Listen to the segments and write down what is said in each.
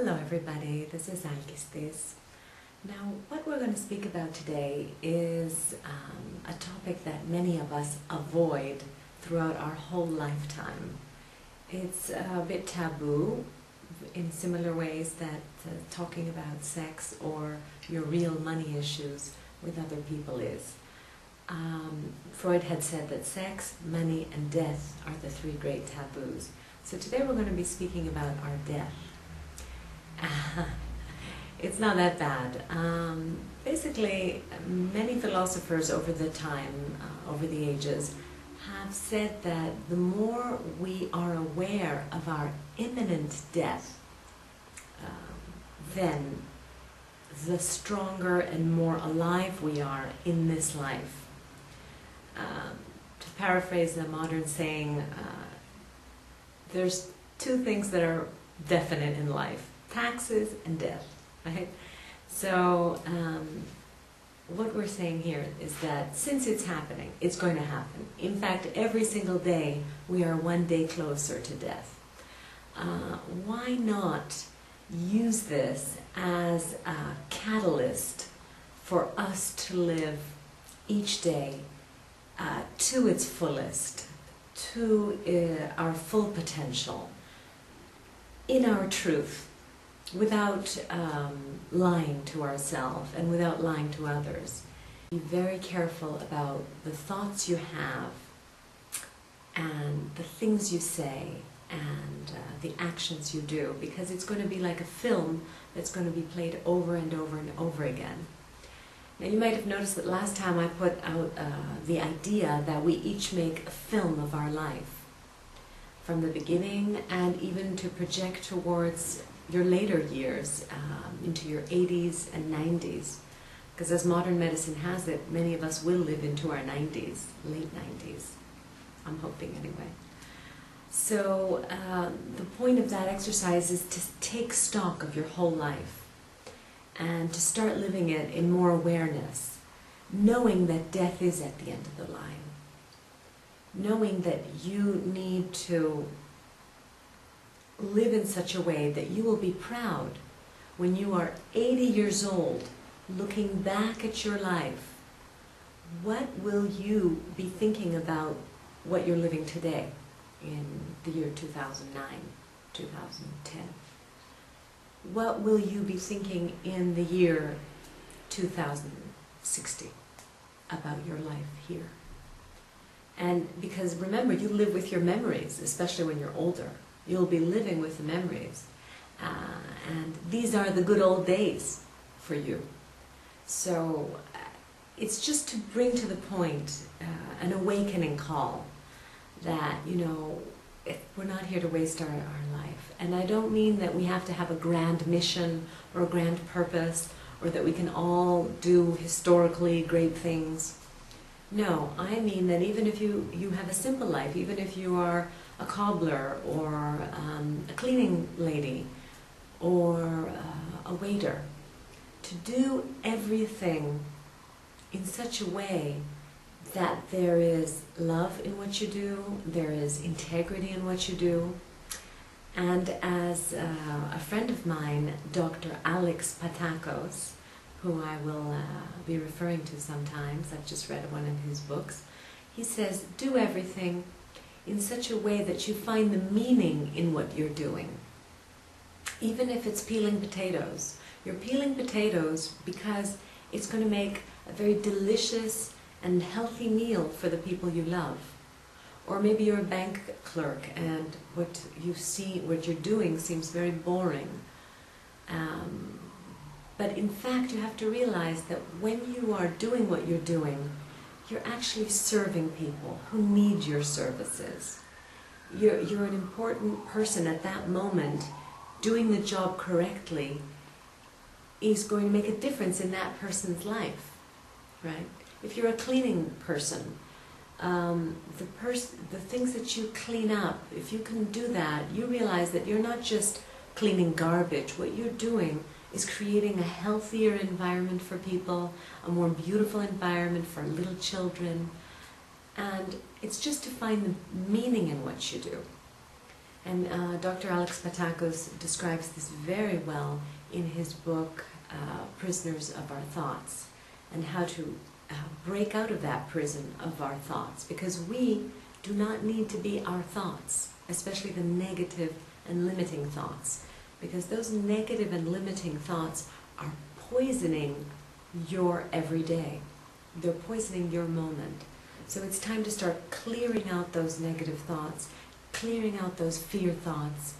Hello everybody, this is Alquistis. Now what we're going to speak about today is a topic that many of us avoid throughout our whole lifetime. It's a bit taboo in similar ways that talking about sex or your real money issues with other people is. Freud had said that sex, money and death are the three great taboos. So today we're going to be speaking about our death. It's not that bad. Basically, many philosophers over the time, over the ages, have said that the more we are aware of our imminent death, then the stronger and more alive we are in this life. To paraphrase the modern saying, there's two things that are definite in life: taxes and death, right? So what we're saying here is that since it's happening, it's going to happen. In fact, every single day we are one day closer to death. Why not use this as a catalyst for us to live each day to its fullest, to our full potential, in our truth, without lying to ourselves and without lying to others. Be very careful about the thoughts you have and the things you say and the actions you do, because it's going to be like a film that's going to be played over and over and over again. Now you might have noticed that last time I put out the idea that we each make a film of our life, from the beginning and even to project towards your later years, into your 80s and 90s. Because as modern medicine has it, many of us will live into our 90s, late 90s. I'm hoping anyway. So the point of that exercise is to take stock of your whole life and to start living it in more awareness, knowing that death is at the end of the line. Knowing that you need to live in such a way that you will be proud when you are 80 years old, looking back at your life. What will you be thinking about what you're living today in the year 2009, 2010? What will you be thinking in the year 2060 about your life here? And because remember, you live with your memories, especially when you're older. You'll be living with the memories. And these are the good old days for you. So it's just to bring to the point an awakening call that, you know, we're not here to waste our life. And I don't mean that we have to have a grand mission or a grand purpose, or that we can all do historically great things. No, I mean that even if you have a simple life, even if you are a cobbler or a cleaning lady or a waiter, to do everything in such a way that there is love in what you do, there is integrity in what you do. And as a friend of mine, Dr. Alex Patakos, who I will be referring to sometimes, I've just read one of his books, he says, do everything in such a way that you find the meaning in what you're doing. Even if it's peeling potatoes. You're peeling potatoes because it's going to make a very delicious and healthy meal for the people you love. Or maybe you're a bank clerk and what you're doing seems very boring. But in fact, you have to realize that when you are doing what you're doing, you're actually serving people who need your services. You're an important person at that moment. Doing the job correctly is going to make a difference in that person's life, right? If you're a cleaning person, the things that you clean up, if you can do that, you realize that you're not just cleaning garbage. What you're doing is creating a healthier environment for people, a more beautiful environment for little children. And it's just to find the meaning in what you do. And Dr. Alex Patakos describes this very well in his book, Prisoners of Our Thoughts, and how to break out of that prison of our thoughts, because we do not need to be our thoughts, especially the negative and limiting thoughts, because those negative and limiting thoughts are poisoning your everyday. They're poisoning your moment. So it's time to start clearing out those negative thoughts, clearing out those fear thoughts,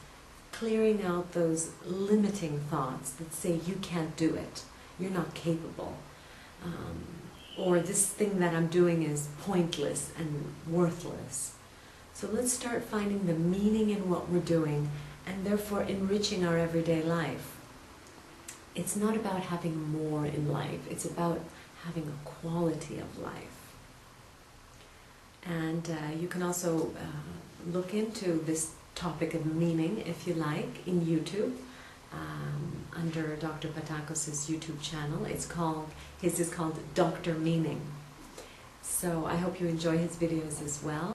clearing out those limiting thoughts that say you can't do it, you're not capable, or this thing that I'm doing is pointless and worthless. So let's start finding the meaning in what we're doing and therefore enriching our everyday life. It's not about having more in life, it's about having a quality of life. And you can also look into this topic of meaning, if you like, in YouTube, under Dr. Patakos' YouTube channel. His is called Dr.Meaning. So I hope you enjoy his videos as well.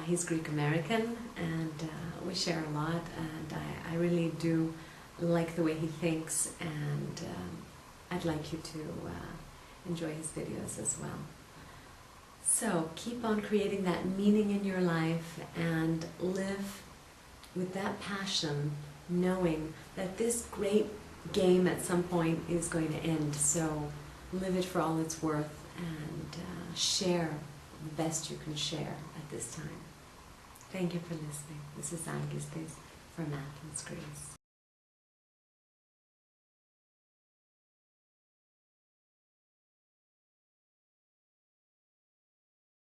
He's Greek American, and we share a lot, and I really do like the way he thinks, and I'd like you to enjoy his videos as well. So keep on creating that meaning in your life and live with that passion, knowing that this great game at some point is going to end. So live it for all it's worth, and share the best you can share at this time. Thank you for listening. This is Angus for Math and Screens.